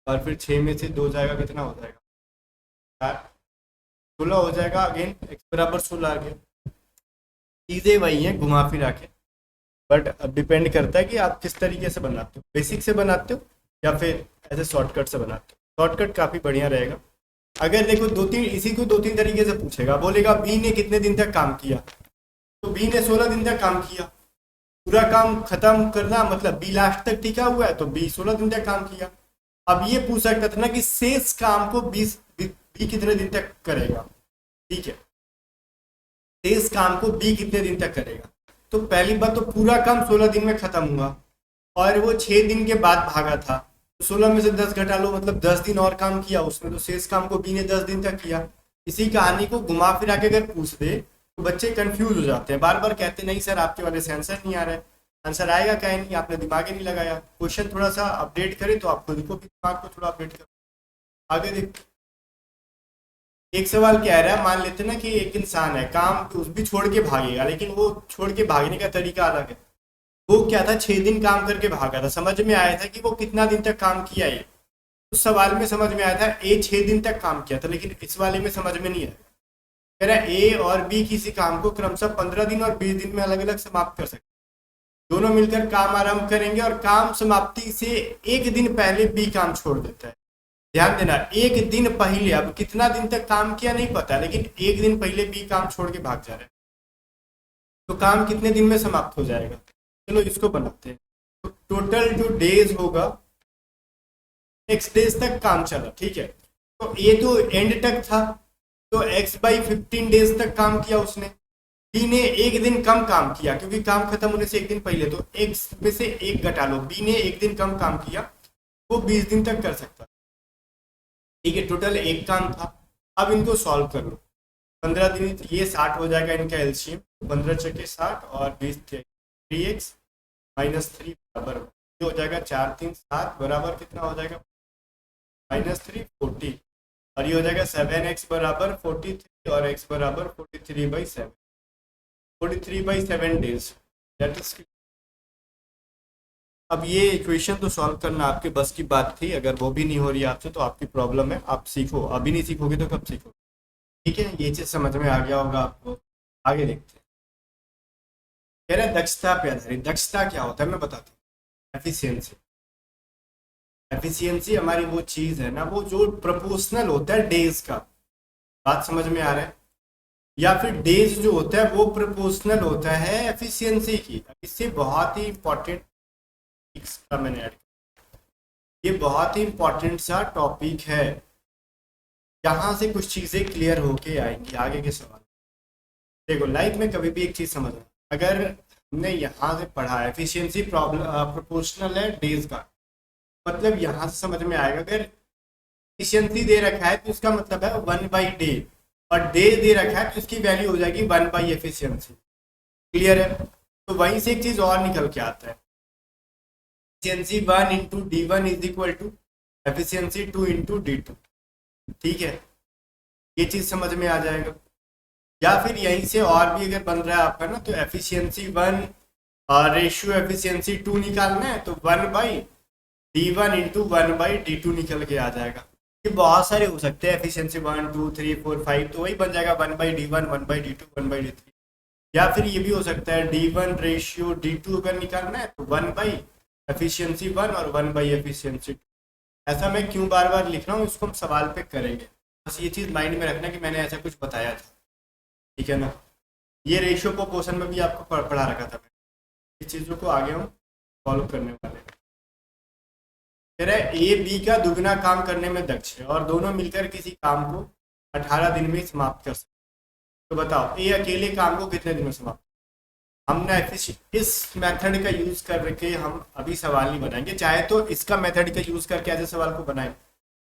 और फिर 6 में से 2 जाएगा, कितना हो जाएगा 4, 16 हो जाएगा। अगेन x बराबर 16 आ गया। चीज़ें वही हैं घुमा फिरा के, बट अब डिपेंड करता है कि आप किस तरीके से बनाते हो, बेसिक से बनाते हो या फिर ऐसे शॉर्टकट से बनाते हो। शॉर्टकट काफ़ी बढ़िया रहेगा। अगर देखो इसी को 2-3 तरीके से पूछेगा, बोलेगा बी ने कितने दिन तक काम किया, तो बी ने 16 दिन तक काम किया। पूरा काम खत्म करना मतलब बी लास्ट तक टिका हुआ है, तो बी 16 दिन तक काम किया। अब ये पूछ सकता था ना कि शेष काम को बी कितने दिन तक करेगा, ठीक है। शेष काम को बी कितने दिन तक करेगा, तो पहली बात तो पूरा काम 16 दिन में खत्म हुआ और वो 6 दिन के बाद भागा था। तो 16 में से 10 घटा लो, मतलब 10 दिन और काम किया उसने, तो शेष काम को बी ने 10 दिन तक किया। इसी कहानी को घुमा फिरा के अगर पूछ दे तो बच्चे कंफ्यूज हो जाते हैं, बार बार कहते नहीं सर आपके वाले से आंसर नहीं आ रहा है। आंसर आएगा क्या नहीं, आपने दिमाग ही नहीं लगाया। क्वेश्चन थोड़ा सा अपडेट करें तो आप खुद को भी दिमाग को थोड़ा अपडेट करो। आगे देख, एक सवाल क्या है, मान लेते ना कि एक इंसान है, काम उस भी छोड़ के भागेगा, लेकिन वो छोड़ के भागने का तरीका अलग है। वो क्या था, 6 दिन काम करके भागा था। समझ में आया था कि वो कितना दिन तक काम किया है, उस सवाल में समझ में आया था ए 6 दिन तक काम किया था, लेकिन इस वाले में समझ में नहीं आया। कह रहा है ए और बी किसी काम को क्रमशः 15 दिन और 20 दिन में अलग अलग समाप्त कर सकते, दोनों मिलकर काम आरंभ करेंगे और काम समाप्ति से 1 दिन पहले बी काम छोड़ देता है। ध्यान देना, 1 दिन पहले, अब कितना दिन तक काम किया नहीं पता, लेकिन 1 दिन पहले बी काम छोड़ के भाग जा रहा है, तो काम कितने दिन में समाप्त हो जाएगा। चलो इसको बनाते हैं। तो टोटल जो डेज होगा, x डेज तक काम चला, ठीक है। तो ये तो एंड तक था, तो x/15 डेज तक काम किया उसने। बी ने 1 दिन कम काम किया क्योंकि काम खत्म होने से 1 दिन पहले, तो x में से 1 घटा लो। बी ने 1 दिन कम काम किया, वो 20 दिन तक कर सकता, ठीक है। टोटल 1 काम था। अब इनको सॉल्व कर लो। 15 दिन, ये 60 हो जाएगा इनका एलसीएम, 15 छके 60 और 20 3x - 3 बराबर हो जाएगा 4 3 7 बराबर कितना हो जाएगा -3 40, और ये हो जाएगा 7x बराबर 43 और x बराबर 43/7, 43/7 डेज। दैट इज अब ये इक्वेशन तो सॉल्व करना आपके बस की बात थी, अगर वो भी नहीं हो रही है आपसे तो आपकी प्रॉब्लम है, आप सीखो, अभी नहीं सीखोगे तो कब सीखोगे। ठीक है, ये चीज़ समझ में आ गया होगा आपको। आगे देखते हैं। कह रहे हैं दक्षता पे आधारित। दक्षता क्या होता है मैं बताता हूँ। एफिशिएंसी। एफिशिएंसी हमारी वो चीज़ है ना, वो जो प्रोपोर्शनल होता है डेज का। बात समझ में आ रहा है? या फिर डेज जो होता है वो प्रोपोर्शनल होता है एफिशिएंसी की। इससे बहुत ही इंपॉर्टेंट का मैंने ऐड, ये बहुत ही इंपॉर्टेंट सा टॉपिक है। यहाँ से कुछ चीज़ें क्लियर होके आएंगी आगे के सवाल। देखो लाइफ में कभी भी एक चीज़ समझना, अगर हमने यहाँ से पढ़ा एफिशिएंसी प्रॉब्लम प्रोपोर्शनल है डेज का, मतलब यहाँ से समझ में आएगा अगर एफिशिएंसी दे रखा है तो इसका मतलब है 1/डे, और डे दे रखा है तो इसकी वैल्यू हो जाएगी 1/एफिशिएंसी। क्लियर है? तो वहीं से एक चीज़ और निकल के आता है, efficiency 1 × D1 is equal to efficiency 2 × D2। ठीक है, ये चीज़ समझ में आ जाएगा। या फिर यहीं से और भी अगर बन रहा है आपका ना, तो एफिशिएंसी 1 और रेशियो एफिशिएंसी 2 निकालना है तो 1/D1 × 1/D2 निकल के आ जाएगा। ये बहुत सारे हो सकते हैं, एफिशिएंसी 1 2 3 4 5, तो वही बन जाएगा 1/D1 1/D2 1/D3। या फिर ये भी हो सकता है D1 रेशियो D2 अगर निकालना है तो 1/एफिशिएंसी 1 और 1/एफिशिएंसी 2। ऐसा मैं क्यों बार बार लिख रहा हूँ, इसको हम सवाल पे करेंगे। बस ये चीज़ माइंड में रखना कि मैंने ऐसा कुछ बताया था। ठीक है ना? ये रेशियो प्रोपोर्शन में भी आपको पढ़ा रखा था। इस चीज़ों को आगे हम फॉलो करने वाले हैं। कह रहा है ए बी का दुगना काम करने में दक्ष है और दोनों मिलकर किसी काम को 18 दिन में समाप्त कर सकते। तो बताओ ए अकेले काम को कितने दिन में समाप्त? हमने इस मेथड का यूज करके हम अभी सवाल नहीं बनाएंगे, चाहे तो इसका मेथड का यूज करके ऐसे सवाल को बनाएं,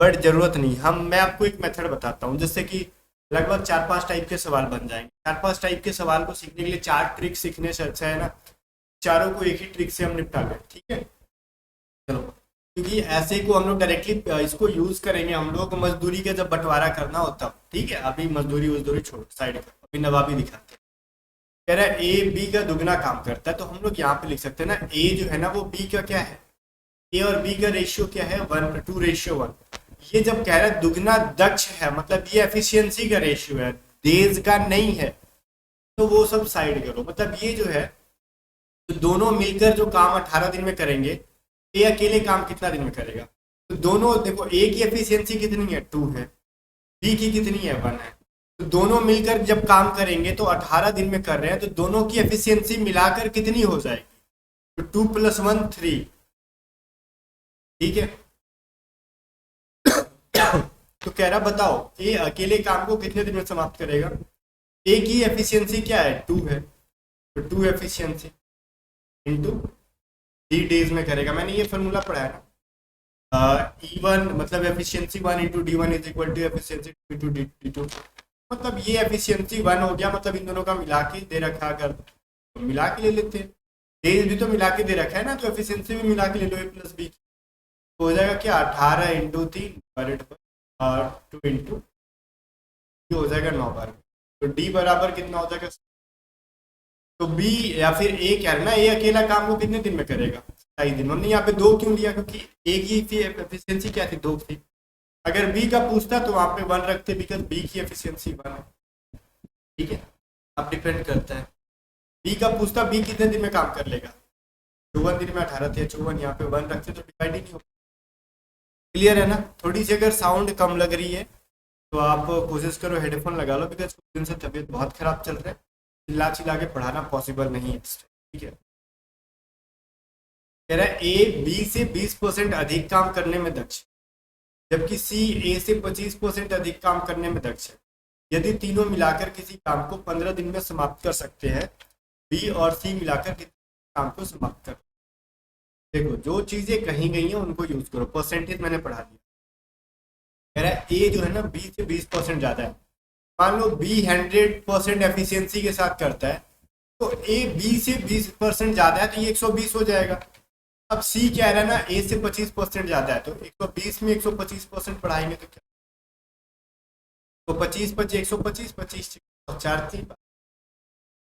बट जरूरत नहीं। मैं आपको एक मेथड बताता हूँ जिससे कि लगभग 4-5 टाइप के सवाल बन जाएंगे। 4-5 टाइप के सवाल को सीखने के लिए 4 ट्रिक सीखने से अच्छा है ना चारों को एक ही ट्रिक से हम निपटा लें। ठीक है, चलो, क्योंकि ऐसे को हम लोग डायरेक्टली इसको यूज करेंगे हम लोग मजदूरी का जब बंटवारा करना हो तब। ठीक है, अभी मजदूरी वजदूरी छोड़ साइड पर, अभी नवाबी दिखाते हैं। कह रहा है ए बी का दुगना काम करता है, तो हम लोग यहाँ पे लिख सकते हैं ना, ए जो है ना वो बी का क्या है, ए और बी का रेशियो क्या है 1:2। ये जब कह रहा है दुगना दक्ष है, मतलब ये एफिशिएंसी का रेशियो है, डेज का नहीं है। तो वो सब साइड करो, मतलब ये जो है तो दोनों मिलकर जो काम 18 दिन में करेंगे, ए अकेले काम कितना दिन में करेगा? तो दोनों देखो, ए की एफिशिएंसी कितनी है 2 है, बी की कितनी है 1 है। तो दोनों मिलकर जब काम करेंगे तो 18 दिन में कर रहे हैं, तो दोनों की एफिशिएंसी मिलाकर कितनी हो जाएगी? तो 2 + 1 3। ठीक है, तो कह रहा बताओ ए अकेले काम को कितने दिन में समाप्त करेगा? ए की एफिशिएंसी क्या है 2 है, तो 2 एफिशिएंसी इंटू 3 डेज में करेगा। मैंने ये फॉर्मूला पढ़ा है ना, E1 मतलब efficiency 1 × D1 is equal to efficiency 2 × D2। मतलब ये एफिशिएंसी 1 हो गया, मतलब इन दोनों का मिला के दे रखा, अगर तो मिला के ले लेते हैं। डेज भी तो मिला के दे रखा है ना, तो एफिशिएंसी भी मिला के ले लो A + B। तो हो जाएगा क्या 18 × 3 और 2 × हो जाएगा 9 बार। तो डी बराबर कितना हो जाएगा? तो बी या फिर ए क्या है ना, ए अकेला काम को कितने दिन में करेगा? 27 दिन। हमने यहाँ पे 2 क्यों लिया? क्योंकि ए की एफिशिएंसी क्या थी 2 थी। अगर बी का पूछता तो वहां पे 1 रखते, बिकॉज बी की एफिशिएंसी 1 है। ठीक है, अब डिपेंड करता है। बी का पूछता बी कितने दिन में काम कर लेगा, 54 दिन में 18 थे 54, यहाँ पे 1 रखते तो डिवाइड ही नहीं होगा। क्लियर है ना? थोड़ी सी अगर साउंड कम लग रही है तो आप कोशिश करो हेडफोन लगा लो, बिकॉज कुछ दिन से तबीयत बहुत खराब चल रहा है, चिल्ला चिल्ला के पढ़ाना पॉसिबल नहीं है। ठीक है, कह रहा है ए बी से 20% अधिक काम करने में दक्ष, जबकि सी ए से 25% अधिक काम करने में दक्ष है। यदि तीनों मिलाकर किसी काम को 15 दिन में समाप्त कर सकते हैं, बी और सी मिलाकर किसी काम को समाप्त कर। देखो जो चीजें कही गई हैं उनको यूज करो। परसेंटेज मैंने पढ़ा दिया। कह रहा है ए जो है ना बी से 20% ज्यादा है। मान लो बी 100% एफिशिएंसी के साथ करता है, तो ए बी से 20% ज्यादा है तो ये 120 हो जाएगा। अब सी कह रहा है ना ए से 25% ज्यादा है, तो 120 में 125% बढ़ाएंगे तो क्या? तो 25 25 125 25 4 3,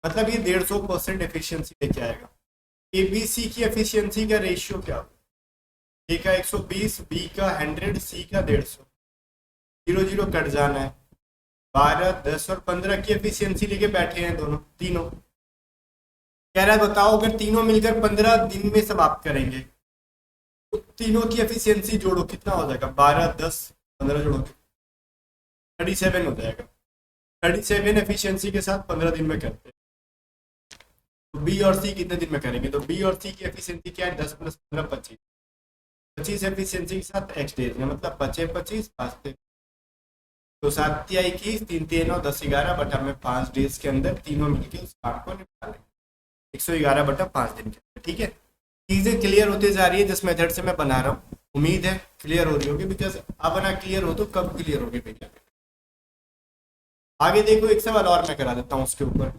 मतलब ये 150% एफिशिएंसी लेके आएगा। ए बी सी की एफिशिएंसी का रेशियो क्या हो? ए का 120, बी का 100, सी का 150। 0 0 कट जाना है। 12, 10 और 15 की एफिशिएंसी लेके बैठे हैं दोनों तीनों। कह रहा है बताओ अगर तीनों मिलकर 15 दिन में समाप्त करेंगे तो तीनों की एफिशिएंसी जोड़ो कितना हो जाएगा? 12, 10, 15 जोड़ो 37 हो जाएगा। 37 एफिशिएंसी के साथ 15 दिन में करते हैं। तो बी और सी कितने दिन में करेंगे? तो बी और सी की एफिशिएंसी क्या है? 10 + 15 25। 25 एफिशिएंसी के साथ एक्स डेज में, मतलब 25 25 5 तो 7 या 21 3 3 9 10 11 बटा में 5 डेज के अंदर तीनों मिलके उस काम को निपटा लेंगे। 111 बटा 5 दिन के अंदर। ठीक है, चीजें क्लियर होते जा रही है जिस मेथड से मैं बना रहा हूँ। उम्मीद है क्लियर हो रही होगी, बिकॉज अब ना क्लियर हो तो कब क्लियर होगी भैया। आगे देखो एक सवाल और मैं करा देता हूँ उसके ऊपर।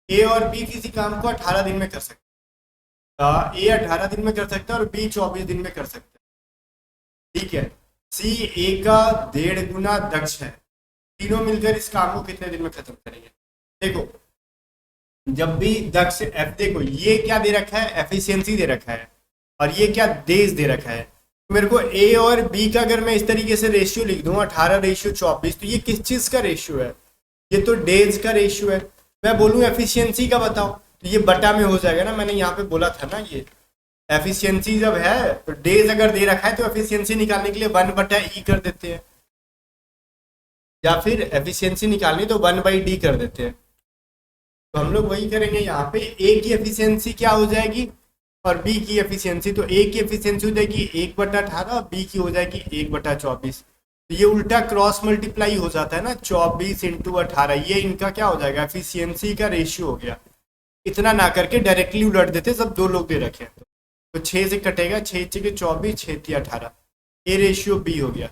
ए और बी किसी काम को 18 दिन में कर सकते हैं। ए 18 दिन में कर सकता है और बी 24 दिन में कर सकता है। ठीक है, सी ए का 1.5 गुना दक्ष है। तीनों मिलकर इस काम को कितने दिन में खत्म करेंगे? देखो जब भी दक्ष एफ, देखो ये क्या दे रखा है? एफिशिएंसी दे रखा है, और ये क्या डेज दे रखा है। तो मेरे को ए और बी का अगर मैं इस तरीके से रेशियो लिख दूं 18:24, तो ये किस चीज का रेशियो है? ये तो डेज का रेशियो है। मैं बोलूं एफिशिएंसी का बताओ, तो ये बटा में हो जाएगा ना। मैंने यहाँ पे बोला था ना, ये एफिशिएंसी जब है तो डेज अगर दे रखा है तो एफिशिएंसी निकालने के लिए 1/E कर देते हैं, या फिर एफिशिएंसी निकालनी तो 1/D कर देते हैं। तो हम लोग वही करेंगे यहाँ पे। ए की एफिशिएंसी क्या हो जाएगी और बी की एफिशिएंसी, तो ए की एफिशिएंसी हो जाएगी 1/18, बी की हो जाएगी 1/24। तो ये उल्टा क्रॉस मल्टीप्लाई हो जाता है ना, 24 × 18। ये इनका क्या हो जाएगा? एफिशिएंसी का रेशियो हो गया। इतना ना करके डायरेक्टली उलट देते, सब दो लोग दे रखे हैं तो 6 से कटेगा, 6 × 24, 6 × 18। ए रेशियो बी हो गया।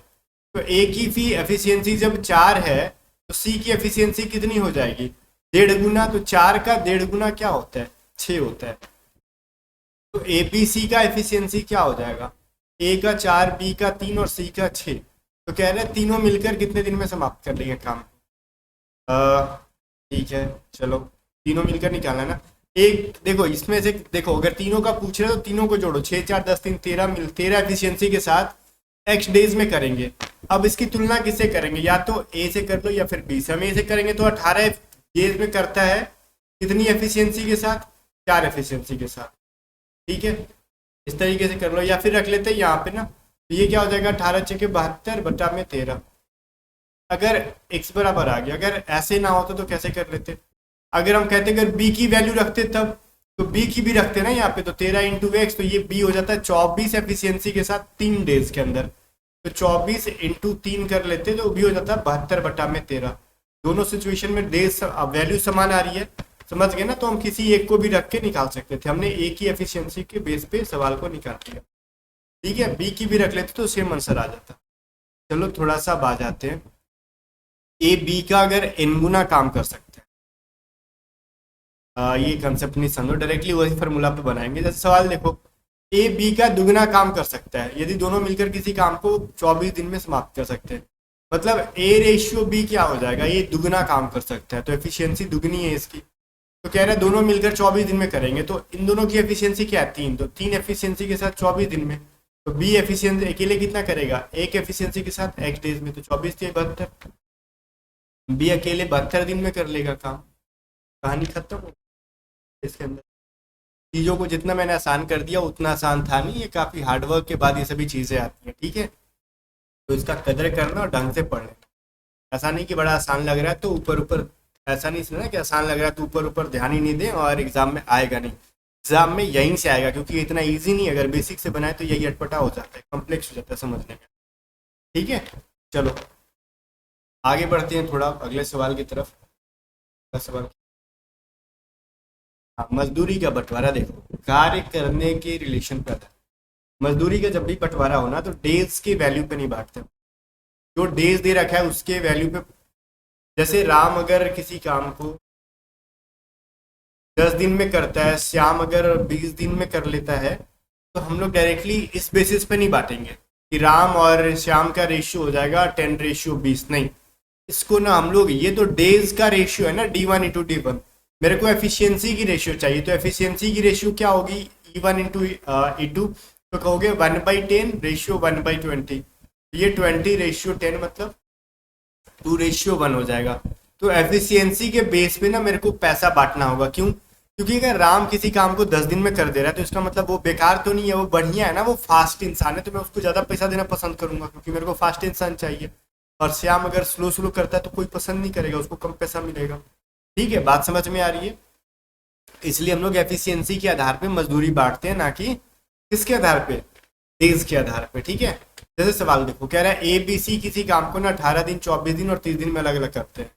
तो ए की फी एफिशिएंसी जब 4 है तो सी की एफिशिएंसी कितनी हो जाएगी? 1.5 गुना। तो 4 का 1.5 गुना क्या होता है? 6 होता है। तो ए बी सी का एफिशिएंसी क्या हो जाएगा? ए का 4, बी का 3 और सी का 6। तो कह रहे हैं तीनों मिलकर कितने दिन में समाप्त कर लेंगे काम? ठीक है, चलो तीनों मिलकर निकालना ना। एक देखो इसमें से, देखो अगर तीनों का पूछ रहे हो तो तीनों को जोड़ो। 6 4 10 3 13 एफिशिएंसी के साथ एक्स डेज में करेंगे। अब इसकी तुलना किससे करेंगे? या तो ए से कर लो या फिर बी से। हम ए से करेंगे तो 18 डेज में करता है कितनी एफिशिएंसी के साथ? 4 एफिशिएंसी के साथ। ठीक है, इस तरीके से कर लो, या फिर रख लेते हैं यहाँ पे ना। तो ये क्या हो जाएगा? 18 × 72 बटा में 13। अगर x बराबर आ गया, अगर ऐसे ना होता तो कैसे कर लेते? अगर हम कहते अगर b की वैल्यू रखते तब, तो b की भी रखते ना यहाँ पे, तो 13 × x, तो ये b हो जाता है 24 एफिशिएंसी के साथ 3 डेज के अंदर। तो 24 × 3 कर लेते तो भी हो जाता है 72 बटा में 13। दोनों सिचुएशन में डेज वैल्यू समान आ रही है, समझ गए ना? तो हम किसी एक को भी रख के निकाल सकते थे। हमने ए की एफिशिएंसी के बेस पे सवाल को निकाल लिया। ठीक है, बी की भी रख लेते तो सेम आंसर आ जाता। चलो थोड़ा सा आ जाते हैं। ए बी का अगर n गुना काम कर सकते हैं, ये कंसेप्ट नहीं समझो, डायरेक्टली वही फार्मूला पे बनाएंगे। जैसे सवाल देखो, ए बी का दुगना काम कर सकता है यदि दोनों मिलकर किसी काम को 24 दिन में समाप्त कर सकते हैं। मतलब ए रेशियो बी क्या हो जाएगा? ये दुगना काम कर सकता है तो एफिशिएंसी दुगनी है इसकी। तो कह रहा है दोनों मिलकर 24 दिन में करेंगे, तो इन दोनों की एफिशिएंसी क्या है? 3। तो 3 एफिशिएंसी के साथ 24 दिन में। तो बी एफिशिएंसी अकेले कितना करेगा? 1 एफिशिएंसी के साथ x डेज में, तो 24 × 72। बी अकेले 72 दिन में कर लेगा काम। कहानी खत्म हो। इसके अंदर चीज़ों को जितना मैंने आसान कर दिया उतना आसान था नहीं, ये काफ़ी हार्डवर्क के बाद ये सभी चीज़ें आती हैं। ठीक है, तो इसका कदर करना और ढंग से पढ़ लेना। ऐसा नहीं कि बड़ा आसान लग रहा है तो ऊपर ऊपर, ऐसा नहीं सुना कि आसान लग रहा है तो ऊपर ऊपर ध्यान ही नहीं दें और एग्जाम में आएगा नहीं। एग्जाम में यहीं से आएगा, क्योंकि इतना ईजी नहीं। अगर बेसिक से बनाए तो यही अटपटा हो जाता है, कॉम्प्लेक्स हो जाता है समझने में। ठीक है, चलो आगे बढ़ते हैं थोड़ा अगले सवाल की तरफ। सवाल, हाँ, मजदूरी का बंटवारा। देखो कार्य करने के रिलेशन पर था। मजदूरी का जब भी बंटवारा होना तो डेज के वैल्यू पे नहीं बांटते। जो डेज दे रखा है उसके वैल्यू पे। जैसे राम अगर किसी काम को 10 दिन में करता है, श्याम अगर 20 दिन में कर लेता है, तो हम लोग डायरेक्टली इस बेसिस पे नहीं बांटेंगे कि राम और श्याम का रेशियो हो जाएगा 10:20। नहीं, इसको ना हम लोग, ये तो डेज का रेशियो है ना, D1 × D1। मेरे को एफिशिएंसी की रेशियो चाहिए, तो एफिशिएंसी की रेशियो क्या होगी? E1 इंटू E2, तो कहोगे 1/10 रेशियो 1/20, ये 20:10 मतलब 2:1 हो जाएगा। तो एफिशिएंसी के बेस पे ना मेरे को पैसा बांटना होगा। क्यों? क्योंकि अगर राम किसी काम को 10 दिन में कर दे रहा है तो इसका मतलब वो बेकार तो नहीं है, वो बढ़िया है ना, वो फास्ट इंसान है, तो मैं उसको ज्यादा पैसा देना पसंद करूंगा क्योंकि मेरे को फास्ट इंसान चाहिए। और श्याम अगर स्लो स्लो करता है तो कोई पसंद नहीं करेगा, उसको कम पैसा मिलेगा। ठीक है, बात समझ में आ रही है? इसलिए हम लोग एफिशिएंसी के आधार पे मजदूरी बांटते हैं, ना कि किसके आधार पे, डेज के आधार पे। ठीक है, जैसे सवाल देखो, कह रहा है ए बी सी किसी काम को ना 18 दिन, 24 दिन और 30 दिन में अलग अलग करते हैं।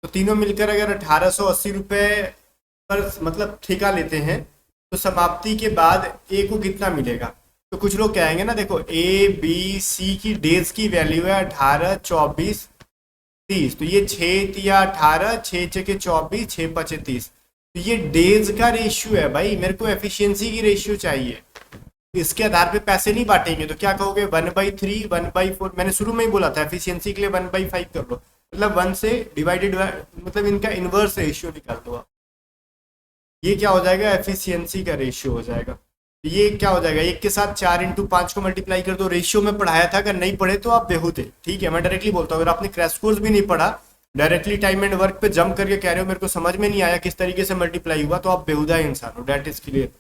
तो तीनों मिलकर अगर 1880 रुपये पर मतलब ठेका लेते हैं तो समाप्ति के बाद ए को कितना मिलेगा? तो कुछ लोग कहेंगे ना, देखो ए बी सी की डेज की वैल्यू है 18, 24, 30, तो ये 6 × 18, 6 × 6 = 24, 6 × 5 = 30। तो ये डेज का रेशियो है भाई, मेरे को एफिशिएंसी की रेशियो चाहिए। इसके आधार पे पैसे नहीं बांटेंगे तो क्या कहोगे, 1/3, 1/4। मैंने शुरू में ही बोला था एफिशिएंसी के लिए 1/5 कर लो, मतलब 1 से डिवाइडेड, मतलब इनका इनवर्स रेशियो निकाल दो आप। ये क्या हो जाएगा, एफिशिएंसी का रेशियो हो जाएगा। ये क्या हो जाएगा, 1 के साथ 4 × 5 को मल्टीप्लाई कर दो। रेशियो में पढ़ाया था, अगर नहीं पढ़े तो आप बेहूते। ठीक है, मैं डायरेक्टली बोलता हूँ, अगर आपने क्रैश कोर्स भी नहीं पढ़ा, डायरेक्टली टाइम एंड वर्क पे जंप करके कह रहे हो मेरे को समझ में नहीं आया किस तरीके से मल्टीप्लाई हुआ, तो आप बेहुदा इंसान हो, डेट इज क्लियर।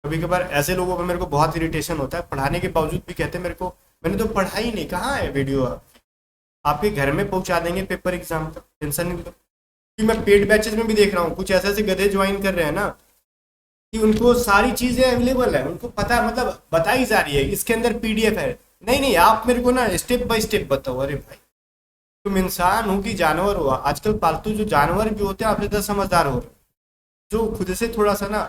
कभी कभार ऐसे लोगों पर मेरे को बहुत इरिटेशन होता है, पढ़ाने के बावजूद भी कहते हैं मेरे को मैंने तो पढ़ा ही नहीं। कहाँ है वीडियो? आपके घर में पहुंचा देंगे पेपर एग्जाम तक, टेंशन नहीं लो। कि मैं पेड बैचेस में भी देख रहा हूँ, कुछ ऐसे ऐसे गधे ज्वाइन कर रहे हैं ना कि उनको सारी चीजें अवेलेबल है, उनको पता, मतलब बताई जा रही है इसके अंदर पीडीएफ है। नहीं नहीं, आप मेरे को ना स्टेप बाय स्टेप बताओ। अरे भाई, तुम इंसान हो कि जानवर हो? आजकल पालतू जो जानवर भी होते हैं आपसे ज़्यादा समझदार हो रहे हो। जो खुद से थोड़ा सा ना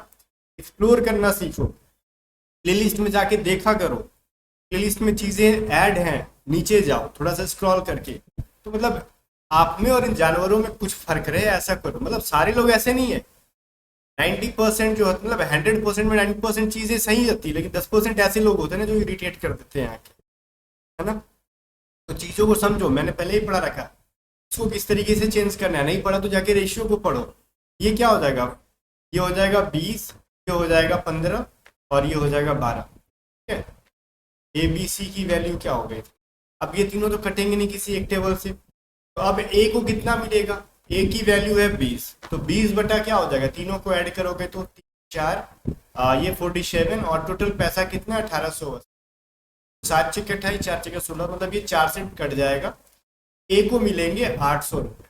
एक्सप्लोर करना सीखो, प्लेलिस्ट में जाके देखा करो, प्लेलिस्ट में चीजें ऐड हैं, नीचे जाओ थोड़ा सा स्क्रॉल करके, तो मतलब आप में और इन जानवरों में कुछ फर्क रहे ऐसा करो। मतलब सारे लोग ऐसे नहीं है, 90% जो होता है, मतलब 100% में 90% चीजें सही होती है, लेकिन 10% ऐसे लोग होते हैं ना जो इरिटेट कर देते हैं आके, है ना। तो चीजों को समझो, मैंने पहले ही पढ़ा रखा, इसको किस तरीके से चेंज करना है। नहीं पढ़ा तो जाके रेशियो को पढ़ो। ये क्या हो जाएगा, ये हो जाएगा 20, ये हो जाएगा 15 और ये हो जाएगा 12। ठीक है, ए बी सी की वैल्यू क्या हो गई? अब ये तीनों तो कटेंगे नहीं किसी एक टेबल से, तो अब ए को कितना मिलेगा? ए की वैल्यू है 20, तो 20 बटा क्या हो जाएगा, तीनों को ऐड करोगे तो 4, ये 47, और टोटल पैसा कितना है 1880। 7 × 28, 4 × 16, मतलब ये 4 से कट जाएगा। ए को मिलेंगे 800 रुपये।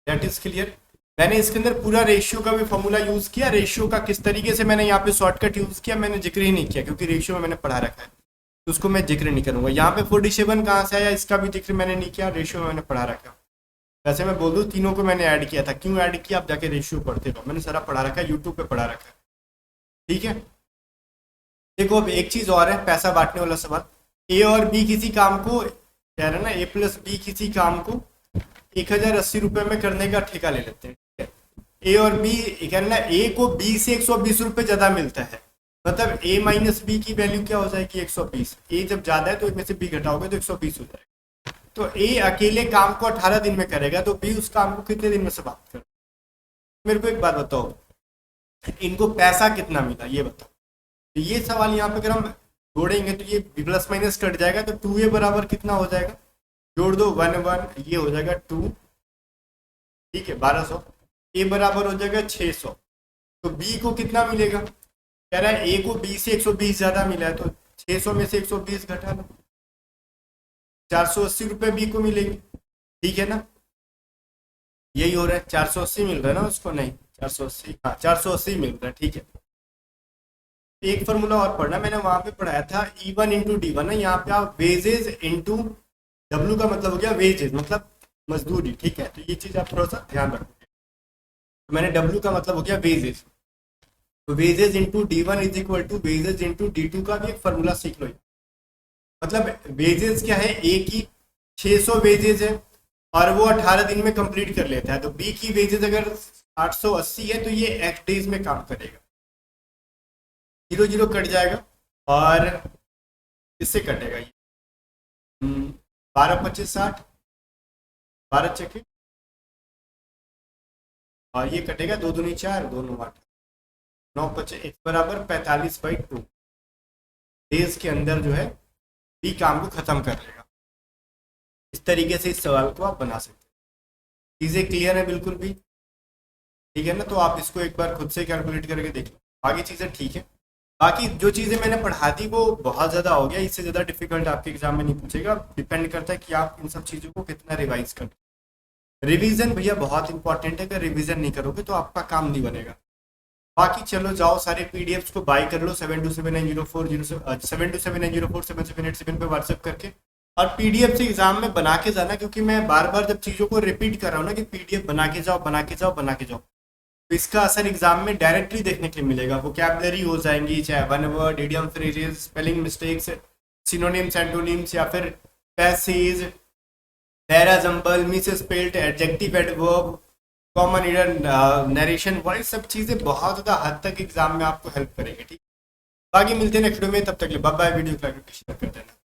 That is clear. मैंने इसके अंदर पूरा रेशियो का भी फॉर्मूला यूज किया। रेशियो का किस तरीके से मैंने यहाँ पे शॉर्टकट यूज किया मैंने जिक्र ही नहीं किया, क्योंकि रेशियो में मैंने पढ़ा रखा है, तो उसको मैं जिक्र नहीं करूंगा। यहाँ पे 47 कहाँ से आया इसका भी जिक्र मैंने नहीं किया, रेशियो में मैंने पढ़ा रखा है। वैसे मैं बोल दूँ तीनों को मैंने ऐड किया था, क्यों ऐड किया आप जाके रेशियो पढ़ते रहो, मैंने सारा पढ़ा रखा है, यूट्यूब पे पढ़ा रखा है। ठीक है, देखो अब एक चीज और है, पैसा बांटने वाला सवाल। ए और बी किसी काम को कह रहे हैं ना, ए प्लस बी किसी काम को 1080 रुपये में करने का ठेका ले लेते हैं। ठीक है, ए और बी कह रहे हैं ना, ए को बी से 120 रुपये ज्यादा मिलता है, मतलब ए माइनस बी की वैल्यू क्या हो जाएगी 120। ए जब ज्यादा है तो इसमें से बी घटाओगे तो 120 हो जाएगा। तो ए अकेले काम को 18 दिन में करेगा, तो बी उस काम को कितने दिन में समाप्त कर? मेरे को एक बात बताओ, इनको पैसा कितना मिला ये बताओ। तो ये सवाल यहाँ पे अगर हम जोड़ेंगे तो ये प्लस माइनस कट जाएगा, तो 2a बराबर कितना हो जाएगा, जोड़ दो 1 1, ये हो जाएगा 2, ठीक है 1200। ए बराबर हो जाएगा 600। तो बी को कितना मिलेगा, कह रहा है ए को बी से 120 ज्यादा मिला है, तो 600 में से 120 घटा लो, 480 रुपये बी को मिलेंगे। ठीक है ना, यही हो रहा है, 480 मिल रहा है ना उसको, नहीं 480, हाँ 480 मिल रहा है। ठीक है, एक फॉर्मूला और पढ़ना, मैंने वहां पे पढ़ाया था E1 इंटू D1 है, यहाँ पे आप वेजेज इंटू W का मतलब हो गया वेजेज, मतलब मजदूरी। ठीक है, तो ये चीज आप थोड़ा सा ध्यान रखोगे। तो मैंने W का मतलब हो गया वेजेज, तो wages into D1 is equal to wages into D2 का भी एक फॉर्मूला सीख लो। मतलब वेजेज क्या है, ए की 600 वेजेज है और वो 18 दिन में कंप्लीट कर लेता है, तो बी की वेजेज अगर 880 है तो ये x डेज में काम करेगा। 0 0 कट जाएगा और इससे कटेगा ये 12 25 60, 12 चक्के, और ये कटेगा 2 दूनी 4, 2 9 8। 9 × 5 बराबर 45/2 डेज के अंदर जो है बी काम को खत्म कर लेगा। इस तरीके से इस सवाल को आप बना सकते हैं। चीज़ें क्लियर है बिल्कुल भी? ठीक है ना, तो आप इसको एक बार खुद से कैलकुलेट करके देख लो, बाकी चीज़ें ठीक है। बाकी जो चीज़ें मैंने पढ़ा दी वो बहुत ज़्यादा हो गया, इससे ज़्यादा डिफिकल्ट आपके एग्जाम में नहीं पूछेगा। डिपेंड करता है कि आप इन सब चीज़ों को कितना रिवाइज करते हैं। रिवीजन भैया बहुत इंपॉर्टेंट है, अगर रिवीजन नहीं करोगे तो आपका काम नहीं बनेगा। बाकी चलो जाओ सारे पीडीएफ्स को बाय कर लो 727904 पे व्हाट्सएप करके, और पीडीएफ से एग्जाम में बना के जाना, क्योंकि मैं बार बार जब चीज़ों को रिपीट कर रहा हूँ ना कि पीडीएफ बना के जाओ बना के जाओ बना के जाओ, तो इसका असर एग्जाम में डायरेक्टली देखने के लिए मिलेगा। वोकैबुलरी हो जाएंगी, चाहे one word, idiom, phrases, spelling mistakes, synonyms, antonyms, या फिर passage, parajumble, misspelled, adjective, adverb, common error, narration, वही सब चीज़ें बहुत ज़्यादा हद तक एग्जाम में आपको हेल्प करेंगे। ठीक, बाकी मिलते हैं नेक्स्ट वीडियो में, तब तक के लिए बाय बाय। वीडियो को लाइक शेयर कर देना।